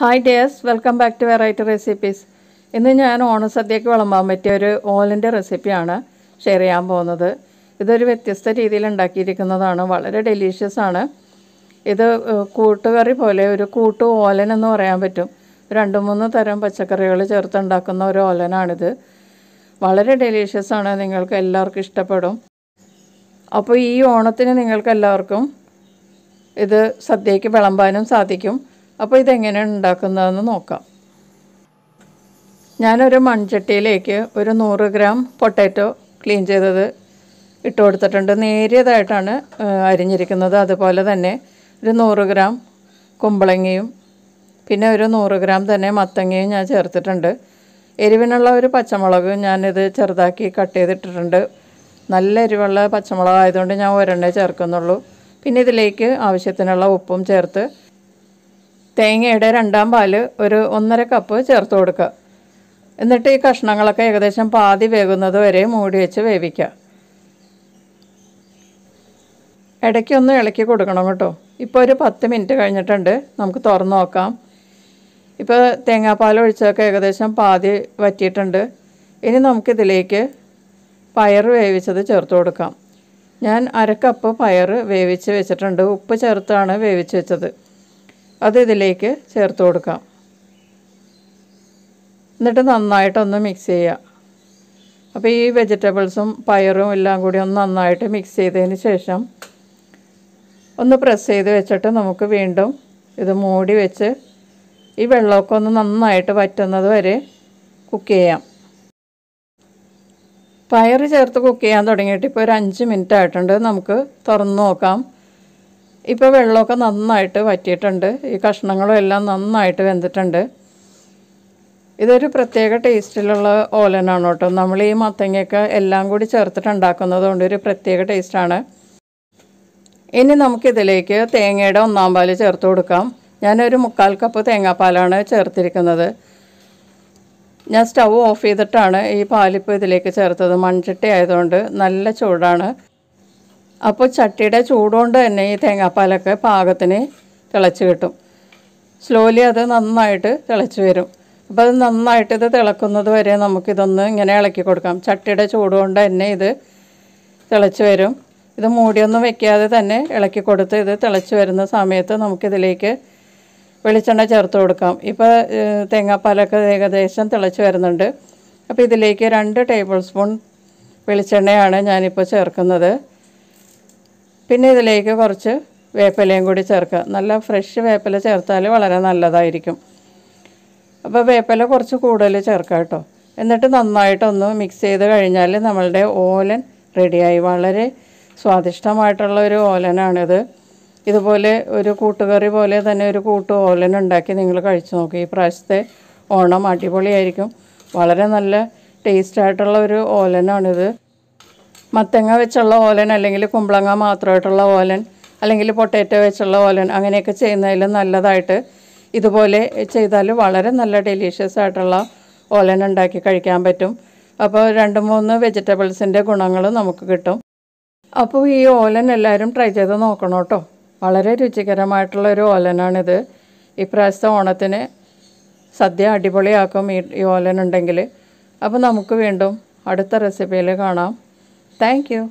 Hi dears, welcome back to variety recipes. ഇന്ന് ഞാൻ ഓണസദ്യയ്ക്ക് വിളമ്പാൻ പറ്റിയ ഒരു ഓലൻ്റെ റെസിപ്പിയാണ് ഷെയർ ചെയ്യാൻ പോകുന്നത്. ഇതൊരു വ്യത്യസ്ത രീതിയിൽ ഉണ്ടാക്കിയിരിക്കുന്നതാണ്, വളരെ ഡെലീഷ്യസ് ആണ്. ഇത് കൂട്ടുകറി പോലെ ഒരു കൂട്ടു ഓലൻ എന്ന് പറയാൻ പറ്റും. 2-3 തരം പച്ചക്കറികൾ ചേർത്ത് ഉണ്ടാക്കുന്ന ഒരു ഓലനാണിത്. വളരെ ഡെലീഷ്യസ് ആണ്, നിങ്ങൾക്ക് എല്ലാവർക്കും ഇഷ്ടപ്പെടും. അപ്പോൾ ഈ ഓണത്തിന് നിങ്ങൾക്ക് എല്ലാവർക്കും ഇത് സദ്യയ്ക്ക് വിളമ്പാനും സാധിക്കും. അപ്പോൾ ഇതെങ്ങനെയാണ് ഉണ്ടാക്കുന്നതെന്ന് നോക്കാം. ഞാനൊരു മൺചട്ടിയിലേക്ക് ഒരു 100 ഗ്രാം പൊട്ടാറ്റോ ക്ലീൻ ചെയ്തത് ഇട്ട് കൊടുത്തിട്ടുണ്ട്. നേരിയതായിട്ടാണ് അരിഞ്ഞിരിക്കുന്നത്. അതുപോലെ തന്നെ ഒരു 100 ഗ്രാം കുമ്പളങ്ങയും പിന്നെ ഒരു 100 ഗ്രാം തന്നെ മത്തങ്ങയും ഞാൻ ചേർത്തിട്ടുണ്ട്. എരിവിനുള്ള ഒരു പച്ചമുളക് ഞാനിത് ചെറുതാക്കി കട്ട് ചെയ്തിട്ടിട്ടുണ്ട്. നല്ല എരിവുള്ള പച്ചമുളക് ആയതുകൊണ്ട് ഞാൻ ഒരെണ്ണേ ചേർക്കുന്നുള്ളൂ. പിന്നെ ഇതിലേക്ക് ആവശ്യത്തിനുള്ള ഉപ്പും ചേർത്ത് തേങ്ങയുടെ 2 പാല് ഒരു 1.5 കപ്പ് ചേർത്ത് കൊടുക്കുക. എന്നിട്ട് ഈ കഷ്ണങ്ങളൊക്കെ ഏകദേശം പാതി വേകുന്നത് വരെ മൂടി വെച്ച് വേവിക്കുക. ഇടയ്ക്കൊന്ന് ഇളക്കി കൊടുക്കണം കേട്ടോ. ഇപ്പോൾ ഒരു 10 മിനിറ്റ് കഴിഞ്ഞിട്ടുണ്ട്. നമുക്ക് തുറന്ന് നോക്കാം. ഇപ്പോൾ തേങ്ങാപ്പാൽ ഒഴിച്ചൊക്കെ ഏകദേശം പാതി വറ്റിയിട്ടുണ്ട്. ഇനി നമുക്കിതിലേക്ക് പയർ വേവിച്ചത് ചേർത്ത് കൊടുക്കാം. ഞാൻ 1/2 കപ്പ് പയർ വേവിച്ച് വെച്ചിട്ടുണ്ട്. ഉപ്പ് ചേർത്താണ് വേവിച്ച് വെച്ചത്. അത് ഇതിലേക്ക് ചേർത്ത് കൊടുക്കാം. എന്നിട്ട് നന്നായിട്ടൊന്ന് മിക്സ് ചെയ്യുക. അപ്പോൾ ഈ വെജിറ്റബിൾസും പയറും എല്ലാം കൂടി ഒന്ന് നന്നായിട്ട് മിക്സ് ചെയ്തതിന് ശേഷം ഒന്ന് പ്രസ് ചെയ്ത് വെച്ചിട്ട് നമുക്ക് വീണ്ടും ഇത് മൂടി വെച്ച് ഈ വെള്ളമൊക്കെ ഒന്ന് നന്നായിട്ട് വറ്റുന്നത് വരെ കുക്ക് ചെയ്യാം. പയർ ചേർത്ത് കുക്ക് ചെയ്യാൻ തുടങ്ങിയിട്ട് ഇപ്പോൾ ഒരു 5 മിനിറ്റ് ആയിട്ടുണ്ട്. നമുക്ക് തുറന്ന് നോക്കാം. ഇപ്പോൾ വെള്ളമൊക്കെ നന്നായിട്ട് വറ്റിയിട്ടുണ്ട്. ഈ കഷ്ണങ്ങളും എല്ലാം നന്നായിട്ട് വെന്തിട്ടുണ്ട്. ഇതൊരു പ്രത്യേക ടേസ്റ്റിലുള്ള ഓലനാണ് കേട്ടോ. നമ്മൾ ഈ മത്തങ്ങയൊക്കെ എല്ലാം കൂടി ചേർത്തിട്ട് ഉണ്ടാക്കുന്നത് കൊണ്ട് ഒരു പ്രത്യേക ടേസ്റ്റാണ്. ഇനി നമുക്കിതിലേക്ക് തേങ്ങയുടെ 1 പാല് ചേർത്ത് കൊടുക്കാം. ഞാനൊരു 1/4 കപ്പ് തേങ്ങാപ്പാലാണ് ചേർത്തിരിക്കുന്നത്. ഞാൻ സ്റ്റൗ ഓഫ് ചെയ്തിട്ടാണ് ഈ പാലിപ്പോൾ ഇതിലേക്ക് ചേർത്തത്. മൺചട്ടി ആയതുകൊണ്ട് നല്ല ചൂടാണ്. അപ്പോൾ ചട്ടിയുടെ ചൂടുകൊണ്ട് തന്നെ ഈ തേങ്ങാപ്പാലൊക്കെ പാകത്തിന് തിളച്ച് കിട്ടും. സ്ലോലി അത് നന്നായിട്ട് തിളച്ച് വരും. അപ്പോൾ അത് നന്നായിട്ട് ഇത് തിളക്കുന്നത് വരെ നമുക്കിതൊന്ന് ഇങ്ങനെ ഇളക്കി കൊടുക്കാം. ചട്ടിയുടെ ചൂടുകൊണ്ട് തന്നെ ഇത് തിളച്ച് വരും. ഇത് മൂടിയൊന്നും വെക്കാതെ തന്നെ ഇളക്കി കൊടുത്ത് ഇത് തിളച്ച് വരുന്ന സമയത്ത് നമുക്കിതിലേക്ക് വെളിച്ചെണ്ണ ചേർത്ത് കൊടുക്കാം. ഇപ്പോൾ തേങ്ങാപ്പാലൊക്കെ ഏകദേശം തിളച്ച് വരുന്നുണ്ട്. അപ്പോൾ ഇതിലേക്ക് 2 ടേബിൾ സ്പൂൺ വെളിച്ചെണ്ണയാണ് ഞാനിപ്പോൾ ചേർക്കുന്നത്. പിന്നെ ഇതിലേക്ക് കുറച്ച് വേപ്പിലയും കൂടി ചേർക്കുക. നല്ല ഫ്രഷ് വേപ്പില ചേർത്താൽ വളരെ നല്ലതായിരിക്കും. അപ്പോൾ വേപ്പില കുറച്ച് കൂടുതൽ ചേർക്കുക കേട്ടോ. എന്നിട്ട് നന്നായിട്ടൊന്ന് മിക്സ് ചെയ്ത് കഴിഞ്ഞാൽ നമ്മളുടെ ഓലൻ റെഡിയായി. വളരെ സ്വാദിഷ്ടമായിട്ടുള്ള ഒരു ഓലനാണിത്. ഇതുപോലെ ഒരു കൂട്ടുകറി പോലെ തന്നെ ഒരു കൂട്ടു ഓലൻ ഉണ്ടാക്കി നിങ്ങൾ കഴിച്ചു നോക്കി. ഈ പ്രാവശ്യത്തെ ഓണം അടിപൊളിയായിരിക്കും. വളരെ നല്ല ടേസ്റ്റായിട്ടുള്ള ഒരു ഓലനാണിത്. മത്തങ്ങ വെച്ചുള്ള ഓലൻ അല്ലെങ്കിൽ കുമ്പളങ്ങ മാത്രമായിട്ടുള്ള ഓലൻ അല്ലെങ്കിൽ പൊട്ടാറ്റോ വെച്ചുള്ള ഓലൻ അങ്ങനെയൊക്കെ ചെയ്യുന്നതിലും നല്ലതായിട്ട് ഇതുപോലെ ചെയ്താൽ വളരെ നല്ല ഡെലീഷ്യസ് ആയിട്ടുള്ള ഓലൻ ഉണ്ടാക്കി കഴിക്കാൻ പറ്റും. അപ്പോൾ 2-3 വെജിറ്റബിൾസിൻ്റെ ഗുണങ്ങൾ നമുക്ക് കിട്ടും. അപ്പോൾ ഈ ഓലൻ എല്ലാവരും ട്രൈ ചെയ്ത് നോക്കണം കേട്ടോ. വളരെ രുചികരമായിട്ടുള്ളൊരു ഓലനാണിത്. ഇപ്രാവശ്യത്തെ ഓണത്തിന് സദ്യ അടിപൊളിയാക്കും ഈ ഓലൻ ഉണ്ടെങ്കിൽ. അപ്പോൾ നമുക്ക് വീണ്ടും അടുത്ത റെസിപ്പിയിൽ കാണാം. Thank you.